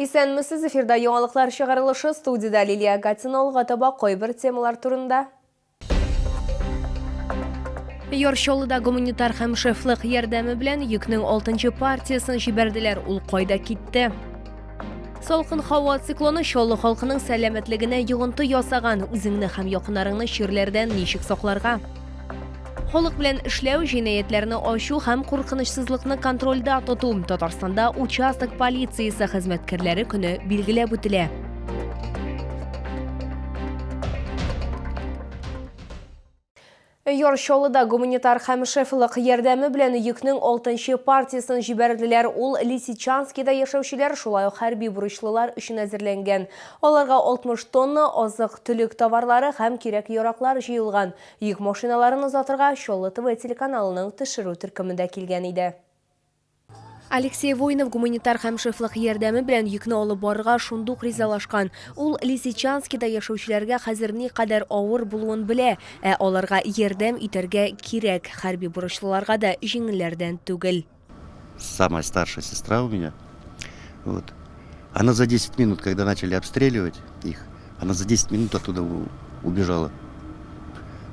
Исәнмесез, эфирда яңалыклар чыгарылышы, студияда Лилия Гатина алга таба койбер темалар турында. Йоршолыда гуманитар һәм шефлык ярдәме белән йөкнең 6-нчы партиясын җибәрделәр, ул кайда китте? Салкын һава циклоны Чаллы халкының сәламәтлегенә йогынты ясаган, үзеңне һәм якыннарыңны чирләрдән ничек сакларга? Халык белән эшләү, җинаятьләрне ачу һәм куркынычсызлыкны контрольдә тоту. Татарстанда участок полициясе хезмәткәрләре көне билгеләп үтелә. Йоршолыда гуманитар һәм шефлык ярдәме белән йөкнең 6-нчы партиясын җибәрделәр. Ул Лисичанскида яшәүчеләр, шулай ук хәрби бурычлылар өчен әзерләнгән. Аларга 60 тонна азык-төлек товарлары һәм кирәк яраклар җыелган. Йөк машиналарын озатырга Чаллы ТВ телеканалының төшерү төркемендә килгән иде. Алексей Воинов гуманитар һәм шефлык ярдәме белән йөкне алып барырга шундук ризалашкан. Ул Лисичанскида яшәүчеләргә хәзер ни кадәр авыр булуын белә, аларга ярдәм итәргә кирәк. Хәрби бурычлыларга да җиңелләрдән түгел. Самая старшая сестра у меня. Вот. Она за 10 минут, когда начали обстреливать их, она за 10 минут оттуда убежала.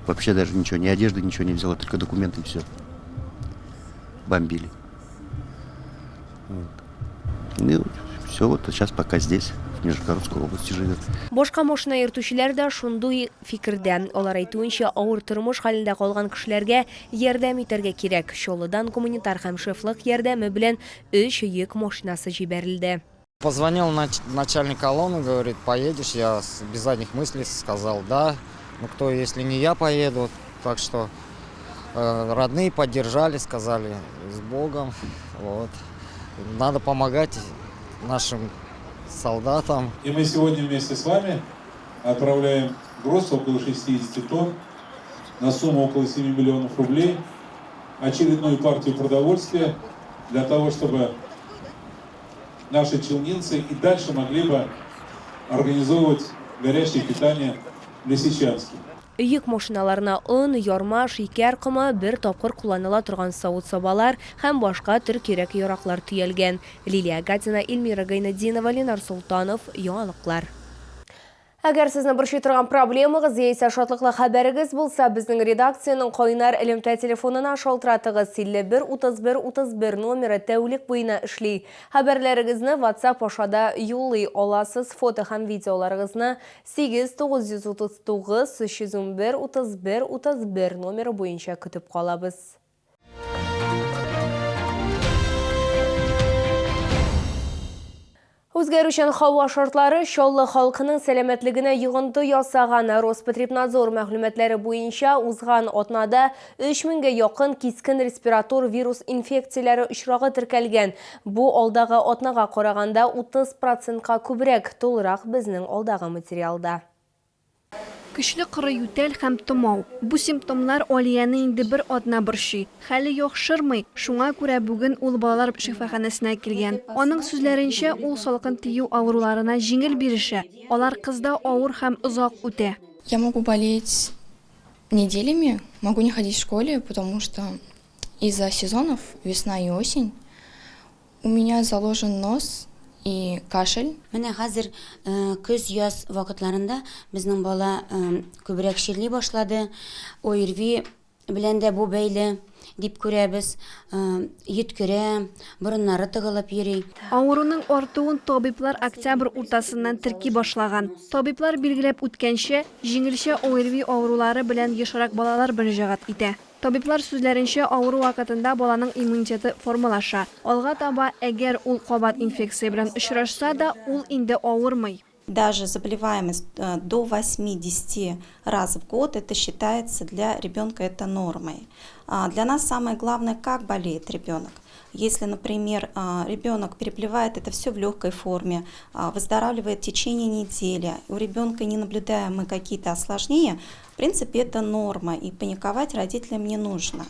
Вообще даже ничего, ни одежды, ничего не взяла, только документы и все. Бомбили. Вот. И все, вот сейчас пока здесь, в Нижегородской области живет. Башка машина йөртүчеләр дә шундый фикердә. Алар әйтүенчә, авыр тормыш хәлендә калган кешеләргә ярдәм итәргә кирәк. Чаллыдан гуманитар һәм шефлык ярдәме белән 3 йөк машинасы җибәрелде. Позвонил начальник колонны, говорит, поедешь? Я без задних мыслей сказал, да. Ну кто, если не я поеду, так что родные поддержали, сказали, с Богом, вот. Надо помогать нашим солдатам. И мы сегодня вместе с вами отправляем груз около 60 тонн на сумму около 7 миллионов рублей, очередную партию продовольствия для того, чтобы наши челнинцы и дальше могли бы организовывать горячее питание в Лисичанске. Йөк машиналарына он, ярма, шикәр комы, бер тапкыр кулланыла торган савыт-сабалар һәм башка төр кирәк яраклар төялгән. Лилия Гатина, Эльмира Гайнетдинова, Ленар Султанов, яңалыклар. Әгәр сезне борчый торган проблемагыз яисә шатлыклы хәбәрегез булса, безнең редакциянең кайнар элемтә телефонына шалтыратыгыз. 51-31-31 номеры тәүлек буена эшли. Хәбәрләрегезне WhatsApp ашада юллый аласыз. Фото һәм видеоларыгызны 8939-311-31-31 номеры буенча көтеп калабыз. Үзгәрүчән һава шартлары Чаллы халкының сәламәтлегенә йогынты ясаган. Роспотребнадзор мәгълүматлары буенча узган атнада 3000-гә якын кискен респиратор вирус инфекцияләре очрагы теркәлгән. Бу алдагы атнага караганда 30%-ка күбрәк. Тулырак безнең алдагы материалда. Көчле кыры ютәл һәм томау. Бу симптомлар Алияны инде бер атна борчый. Хәле яхшырмый, шуңа күрә бүген ул балалар шифаханәсенә килгән. Аның сүзләренчә, ул салкын тию авыруларына җиңел бирешә. Алар кызда авыр һәм озак үтә. Я могу болеть неделями, могу не ходить в школе, потому что из-за сезонов, весна и осень, у меня заложен нос и кашель. Менә хәзер көз яз вакытларында безнең бала күбрәк ширли башлады. ОРВИ белән дә бу бәйле дип күрәбез. Йөткерә, борыннары тыгылып йөри. Авыруның артуын табиблар октябрь уртасыннан терки башлаган. Табиблар билгеләп үткәнчә, җиңелчә ОРВИ авырулары белән ешрак балалар мөрәҗәгать итә. Табиблар сүзләренчә, авыру вакытында баланың иммунитеты формалаша. Алга таба, әгәр ул кабат инфекция белән очрашса да, ул инде авырмый. Даже заболеваемость до 80 раз в год, это считается для ребенка это нормой. Для нас самое главное, как болеет ребенок. Если, например, ребенок переболевает это все в легкой форме, выздоравливает в течение недели, у ребенка не наблюдаем мы какие-то осложнения, в принципе, это норма, и паниковать родителям не нужно.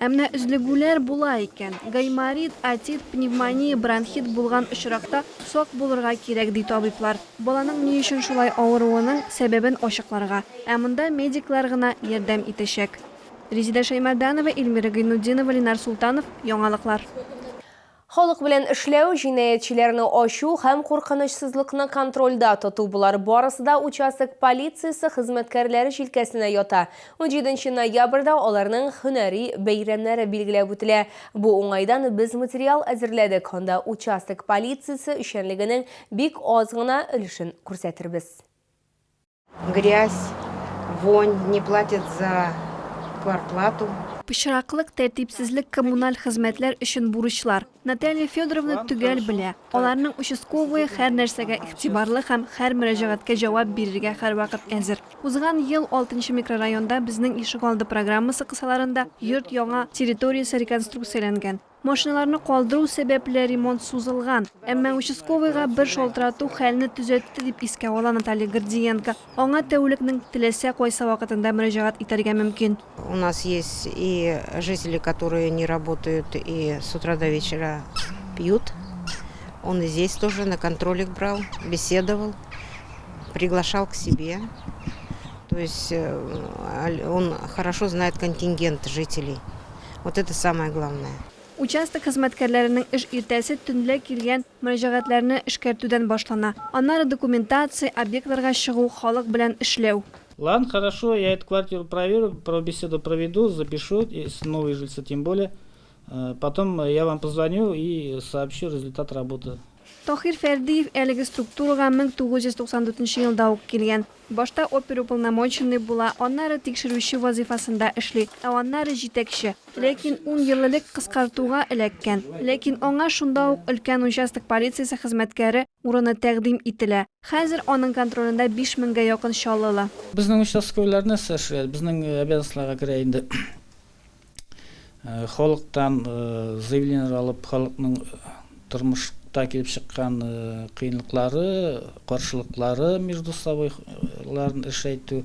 Әмнә үзлегүләр була икән. Гайморит, отит, пневмония, бронхит булган очракта сак булырга кирәк ди табиблар. Баланың ни өчен шулай авыруының сәбәбен ачыкларга. Ә монда медиклар гына ярдәм итәчәк. Резида Шаймарданова, Эльмира Гайнетдинова, Ленар Султанов, яңалыклар. Халык белән эшләү, җинаятьчеләрне ачу һәм куркынычсызлыкны контрольдә тоту булар барысы да участок полициясе хезмәткәрләре җилкәсенә ята. 17 ноябрьдә аларның һөнәри бәйрәмнәре билгеләп үтелә. Бу уңайдан без материал әзерләдек. Анда участок полициясе эшчәнлегенең бик аз гына өлешен күрсәтербез. Грязь, вонь, не платят за квартплату. Пычраклык, тәртипсезлек коммуналь хезмәтләр өчен бурычлар. Наталья Федоровна түгел белә. Аларның участковые һәр нәрсәгә игътибарлы һәм һәр мөрәҗәгатькә җавап бирергә һәрвакыт әзер. Узган ел 6 микрорайонда безнең ишегалды программасы кысаларында йорт яңа территориясе реконструкцияләнгән. Машиналарны калдыру сәбәпле ремонт сузылган. Әмма участковыйга бер шалтырату хәлне төзәтте дип искә ала Наталья Гордиенко. Аңа тәүлекнең теләсә кайсы вакытында мөрәҗәгать итәргә мөмкин. У нас есть и жители, которые не работают и с утра до вечера пьют. Он и здесь тоже на контролик брал, беседовал, приглашал к себе. То есть он хорошо знает контингент жителей. Вот это самое главное. Участок хезмәткәрләренең эш иртәсе төнлә килгән мөрәҗәгатьләрне эшкәртүдән башлана. Аннары документация, объектларга чыгу, халык белән эшләү. Ладно, хорошо, я эту квартиру проверю, беседу проведу, запишу, если новые жильцы тем более. Потом я вам позвоню и сообщу результат работы. Тохир Фәрдиев әлеге структурага 1994 елда ук килгән. Башта оперуполномоченный була, аннары тикшерүче вазифасында эшли, аннары җитәкче. Ләкин 10 еллык кыскартуга эләккән. Ләкин аңа шунда ук өлкән участок полициясе хезмәткәре урыны тәкъдим ителә. Хәзер аның контролендә 5000гә якын чаллыла. Безнең участковыйларны эшләр, безнең обязанностьларга керә инде. Халыктан заявление алып, халыкның тормышта килеп чыккан кыйынлыклары, каршылыклары между собойларын эшләтү.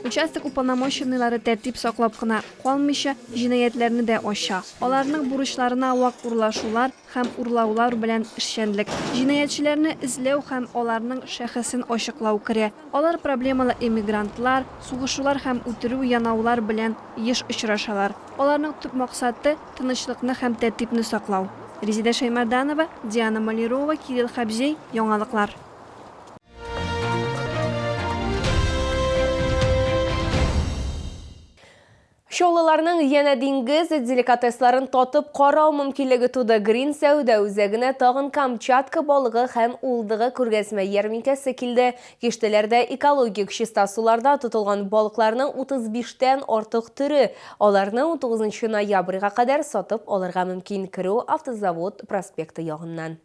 Участок уполномоченныйлары тәртип саклап кына калмыйча, җинаятьләрне дә ача. Аларның бурычларына вак урлашулар һәм урлаулар белән эшчәнлек. Җинаятьчеләрне эзләү һәм аларның шәхесен ачыклау керә. Алар проблемалы эмигрантлар, сугышулар һәм үтерү, янаулар белән еш очрашалар. Аларның төп максаты тынычлыкны һәм тәртипне саклау. Резида Шаймарданова, Диана Малирова, Кирилл Хабзей, Яңалыклар. Шоллыларның яна диңгез деликатесларын татып карау мөмкинлеге туды. Грин сәүдә үзәгенә тагын Камчатка балыгы һәм улдыгы күргәзмә ярминкәсе килде. Киштәләрдә экологик чиста суларда тотылган балыкларның 35тән артык түре. Аларны 19 ноябрьгә кадәр сатып алырга мөмкин. Киру автозавод проспекты ягыннан.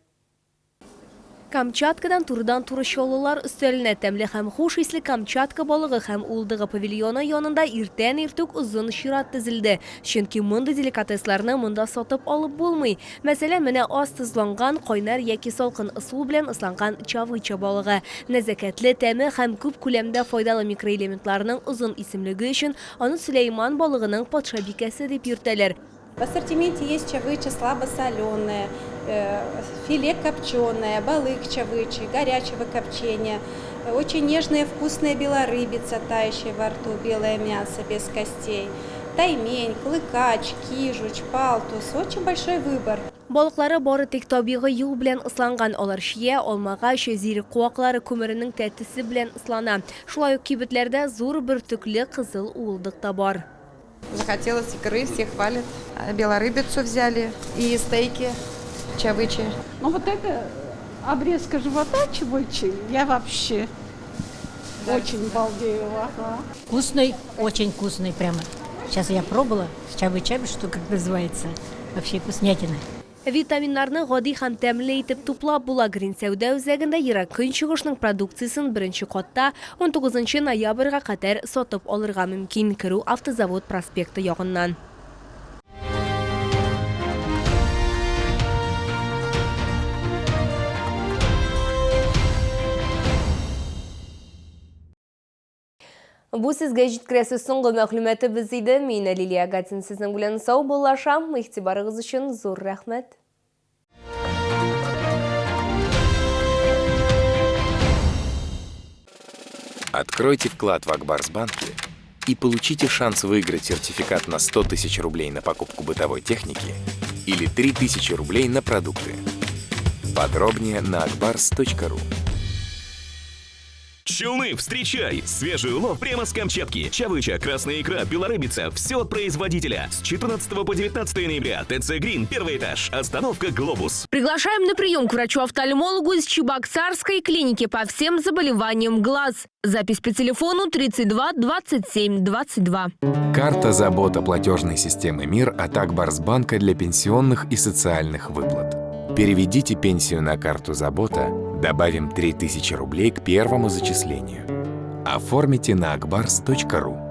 Камчаткадан турыдан-туры шоллылар өстәленә тәмле һәм хуш исле Камчатка балыгы һәм улдыгы павильоны янында иртән-иртүк озын чират тезелде. Чөнки монда деликатесларны монда сатып алып булмый. Мәсәлән, менә аз тозланган, кайнар яки салкын су белән ысланган чавыча балыгы. Нәзакәтле тәме һәм күп күләмдә файдалы микроэлементларның озын исемлеге өчен аны Сөләйман балыгының патша бикәсе дип йөртәләр. В ассортименте есть чавычи слабосоленые, филе копченое, балык чавычи, горячего копчения, очень нежная вкусная белорыбица, тающая во рту, белое мясо без костей, таймень, клыкач, кижуч, палтус, очень большой выбор. Балыклары бары тик табигый юл белән ысланган, алар шия, алмагач, зирек куаклары күмеренең тәтесе белән ыслана. Шулай ук кибетләрдә зур бөртекле кызыл улдык та бар. Захотелось икры, все хвалят. Белорыбицу взяли и стейки, чавычи. Ну вот это обрезка живота чавычи, я вообще очень балдею. Ага. Вкусный, очень вкусный прямо. Сейчас я пробовала с чавычами, что как называется. Вообще вкуснятина. Витаминнарны гади һәм тәмле итеп туплап була. Грин сәүдә үзәгендә ерак көнчыгышның продукциясын беренче катта 19 ноябрьгә кадәр сатып алырга мөмкин. Киру автозавод проспекты ягыннан. Бу сезгә җиткерәсе соңгы мәгълүматыбыз иде. Мин Лилия Гатин сезнең белән сау булашам. Игътибарыгыз өчен зур рәхмәт. Откройте вклад в Акбарсбанке и получите шанс выиграть сертификат на 100 000 рублей на покупку бытовой техники или 3000 рублей на продукты. Подробнее на akbars.ru. Челны, встречай! Свежий улов прямо с Камчатки. Чавыча, красная икра, белорыбица. Все от производителя. С 14 по 19 ноября. ТЦ «Грин», первый этаж. Остановка «Глобус». Приглашаем на прием к врачу-офтальмологу из Чебоксарской клиники по всем заболеваниям глаз. Запись по телефону 32 27 22. Карта забота платежной системы МИР от Акбарсбанка для пенсионных и социальных выплат. Переведите пенсию на карту забота, добавим 3000 рублей к первому зачислению. Оформите на akbars.ru.